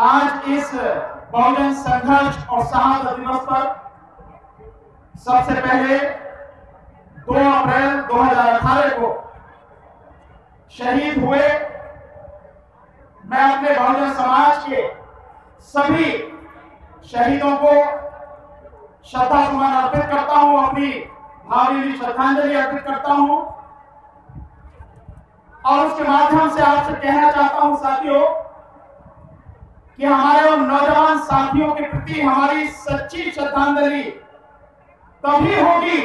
आज इस बहुजन संघर्ष और शहादत दिवस पर सबसे पहले 2 अप्रैल 2018 को शहीद हुए मैं अपने बहुजन समाज के सभी शहीदों को श्रद्धा सुमन अर्पित करता हूं, अपनी भावभीनी श्रद्धांजलि अर्पित करता हूं और उसके माध्यम से आपसे कहना चाहता हूं साथियों कि हमारे उन नौजवान साथियों के प्रति हमारी सच्ची श्रद्धांजलि तभी होगी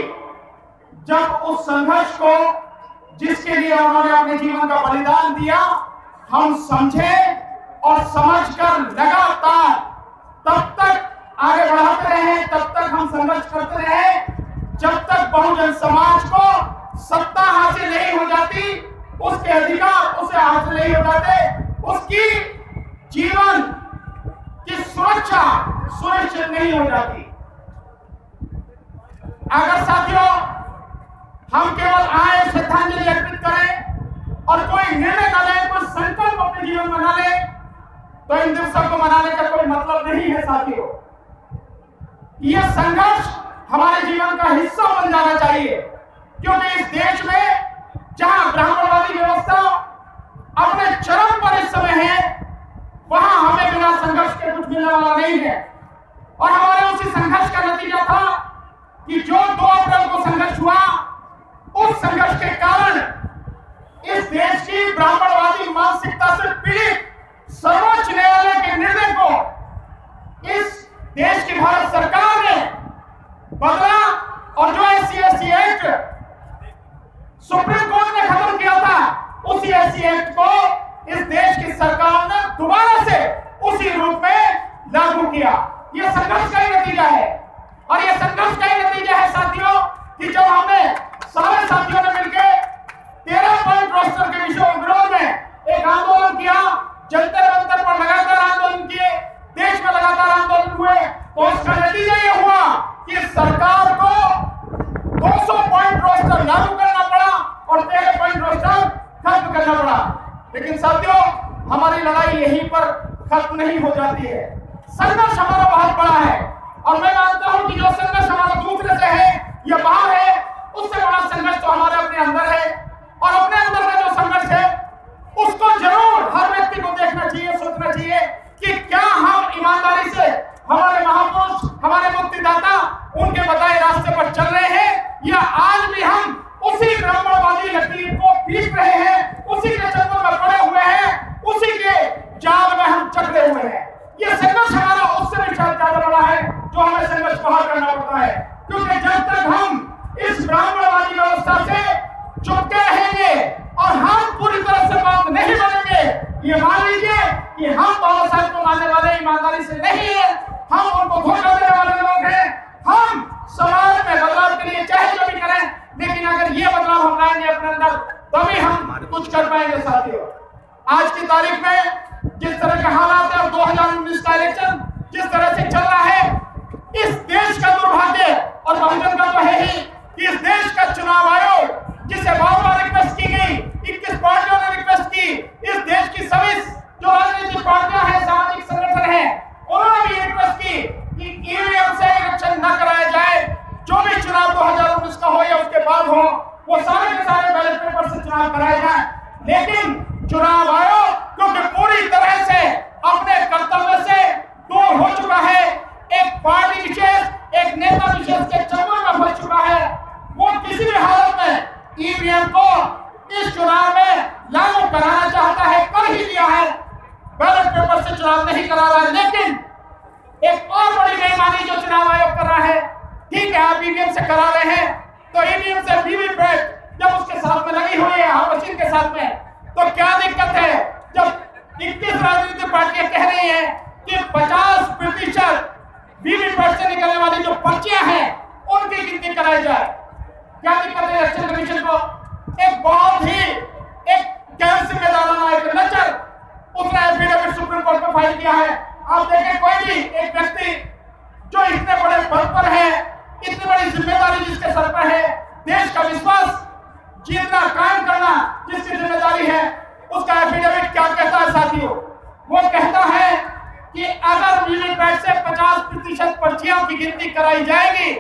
जब उस संघर्ष को जिसके लिए उन्होंने अपने जीवन का बलिदान दिया हम समझें और समझकर लगातार तब तक आगे बढ़ाते रहें, तब तक हम संघर्ष करते रहें जब तक बहुजन समाज को सत्ता हासिल नहीं हो जाती, उसके अधिकार उसे हासिल नहीं हो जाते, उसकी जीवन की सुरक्षा सुनिश्चित नहीं हो जाती। अगर साथियों हम केवल आए श्रद्धांजलि अर्पित करें और कोई निर्णय न लें, कोई संकल्प अपने जीवन में न लें, तो इन दिवसों को मनाने का कोई मतलब नहीं है साथियों। यह संघर्ष हमारे जीवन का हिस्सा बन जाना चाहिए, क्योंकि इस देश में जहां ब्राह्मणवादी व्यवस्था अपने चरम पर इस समय है, वहां हमें बिना संघर्ष के कुछ मिलने वाला नहीं है। और हमारे उसी संघर्ष का नतीजा था कि जो 2 अप्रैल को संघर्ष हुआ, उस संघर्ष के कारण इस देश की ब्राह्मणवादी मानसिकता से पीड़ित सर्वोच्च न्यायालय के निर्णय को इस देश की भारत सरकार ने बदला और जो SC/ST एक्ट सुप्रीम कोर्ट ने खत्म किया था, उसी SC एक्ट को इस देश की सरकार ने दोबारा से उसी रूप में लागू किया। यह संघर्ष का ही नतीजा है और यह संघर्ष का ही नतीजा है साथियों कि जब हमने सारे साथियों ने मिलकर 13 पॉइंट रोस्टर के विरोध में एक आंदोलन किया, जंतर मंतर पर लगातार आंदोलन किए, देश में लगातार आंदोलन हुए, तो इसका नतीजा यह हुआ कि सरकार को 200 पॉइंट रोस्टर लागू करना पड़ा और 13 पॉइंट रोस्टर खत्म करना पड़ा। लेकिन साथियों हमारी लड़ाई यहीं पर खत्म नहीं हो जाती है, संघर्ष हमारा बहुत बड़ा है और मैं मानता हूं कि जो संघर्ष हमारा दूसरे से है या बाहर है, उससे बड़ा संघर्ष तो हमारे अपने अंदर है। और अपने अंदर का जो संघर्ष है उसको जरूर हर व्यक्ति को देखना चाहिए, सोचना चाहिए कि क्या हम ईमानदारी से हमारे महापुरुष, हमारे मुक्तिदाता, उनके बताए रास्ते पर चल रहे हैं या आज भी हम उसी ब्राह्मणवादी लकीर को पीस रहे हैं, उसी के चक्कर में पड़े हुए हैं, उसी के जाल में हम चक्रे हुए हैं। यह संघर्ष हमारा उससे भी ज्यादा बड़ा है जो हमें संघर्ष बाहर करना पड़ता है, क्योंकि जब तक हम इस ब्राह्मणवादी व्यवस्था से चुपके रहेंगे और हम पूरी तरह से बात नहीं बनेंगे, ये मान लीजिए कि हम बाबा साहब को मानने वाले ईमानदारी से नहीं है, हम उनको धोखा देने वाले लोग हैं। हम समाज में बदलाव के लिए चाहे जो भी करें, लेकिन अगर ये बदलाव हम लाएंगे अपने अंदर तभी हम कुछ कर पाएंगे साथियों। आज की तारीख में जिस तरह के हालात है और 2019 का इलेक्शन जिस तरह से चल रहा है, इस देश का दुर्भाग्य और बहुजन का तो है ही कि इस देश का चुनाव आयोग जिसे बार-बार रिक्वेस्ट की गई, 21 पार्टियों ने रिक्वेस्ट की, इस देश की सभी जो राजनीतिक पार्टियां हैं, सामाजिक संगठन हैं, उन्होंने भी रिक्वेस्ट की कि ईवीएम से इलेक्शन न कराया जाए, जो भी चुनाव 2019 का हो या उसके बाद हो, वो सारे के सारे बैलेट पेपर से चुनाव कराए जाए। लेकिन चुनाव आयोग क्योंकि पूरी तरह से अपने कर्तव्य से दूर हो चुका है, एक पार्टी विशेष, एक नेता विशेष के चंगुल में फंस चुका है, वो किसी भी हालत में ईवीएम को इस चुनाव में लागू कराना चाहता है, कर ही दिया है, बैलेट पेपर से चुनाव नहीं करा रहा है। लेकिन एक और बड़ी बेईमानी जो चुनाव आयोग कर रहा है, ठीक है आप ईवीएम से करा रहे हैं, तो ईवीएम से वीवीपैट जब उसके साथ में लगी हुई है, हर मशीन के साथ में, तो क्या दिक्कत है जब 21 राजनीतिक पार्टियां कह रही हैं कि 50% वीवीपैट से निकलने वाली जो पर्चियां हैं उनकी गिनती कराई जाए। क्या दिक्कत है इलेक्शन कमीशन को? एक बहुत ही एक गैर जिम्मेदाराना एक लचर उसने एफिडेविट सुप्रीम कोर्ट में फाइल किया है। आप देखें कोई भी एक व्यक्ति जो इतने बड़े पद पर है, इतनी बड़ी जिम्मेदारी जिसके सर पर है, देश का विश्वास जीतना कायम करना जिसकी जिम्मेदारी है, उसका एफिडेविट क्या कहता है साथियों? वो कहता है कि अगर वीवीपैट से 50% पर्चियों की गिनती कराई जाएगी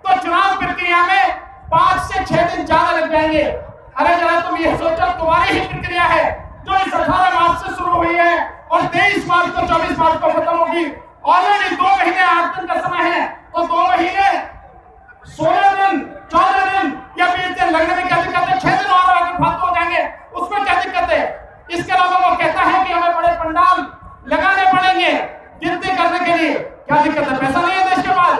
तो चुनाव प्रक्रिया में 5 से 6 दिन ज्यादा लग जाएंगे। अरे जरा तुम ये सोचो, तुम्हारी ही प्रक्रिया है जो इस 18 मार्च से शुरू हुई है और 23 मार्च को 24 मार्च को खत्म होगी। ऑलरेडी 2 महीने 8 दिन का समय है, तो 2 महीने 16 दिन 14 दिन या 20 दिन लगने में क्या दिक्कत है? 6 दिन और आगे फालतू हो जाएंगे, उसमें क्या दिक्कत है? इसके अलावा वो कहता है कि हमें बड़े पंडाल लगाने पड़ेंगे गिनती करने के लिए। क्या दिक्कत है? पैसा नहीं है देश के पास,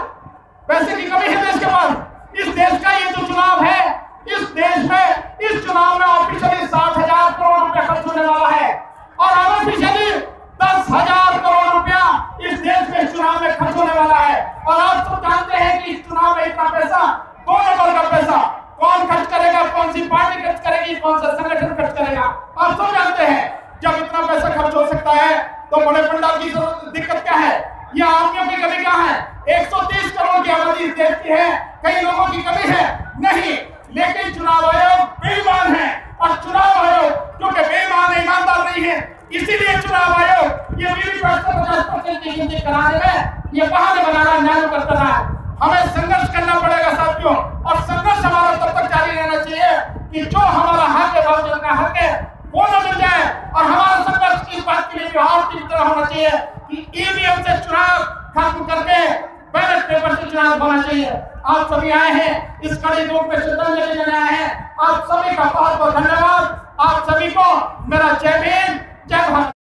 पैसे की कमी है देश के पास। इस देश का ये जो चुनाव है, इस देश में इस चुनाव में ऑफिशियली 60,000 करोड़ रुपया खर्च होने वाला है और अनऑफिशियली 10,000 करोड़ रुपया इस देश में इस चुनाव में खर्च होने वाला है। और आप सब जानते हैं कि इस चुनाव में इतना पैसा, 2 नंबर का पैसा कौन खर्च करेगा, कौन सी पार्टी खर्च करेगी, कौन सा संगठन खर्च करेगा, आप सब जानते हैं। जब इतना पैसा खर्च हो सकता है तो बड़े पंडाल की दिक्कत क्या है? ये आदमियों की कमी क्या है? 130 करोड़ की आबादी इस देश की है, कई लोगों की कमी है नहीं, लेकिन चुनाव आयोग बेईमान है। और चुनाव आयोग क्योंकि बेईमान ईमानदार नहीं है, इसीलिए चुनाव आयोग ये वीवीपैट से 50% की गिनती कराने में ये बहाने बनाना चालू करता है। हमें संघर्ष करना पड़ेगा साथियों, और संघर्ष हमारा तब तक जारी रहना चाहिए कि जो हमारा हक है, बहुजन का हक है, वो न मिल जाए। और हमारा संघर्ष इस बात के लिए बिहार की तरह होना चाहिए कि ईवीएम से चुनाव खत्म करके बैलेट पेपर से चुनाव होना चाहिए। आप सभी आए हैं, इस कड़ी दुख में श्रद्धांजलि देने आए हैं। आप सभी का बहुत बहुत धन्यवाद। आप सभी को मेरा जय भीम, जय भारत।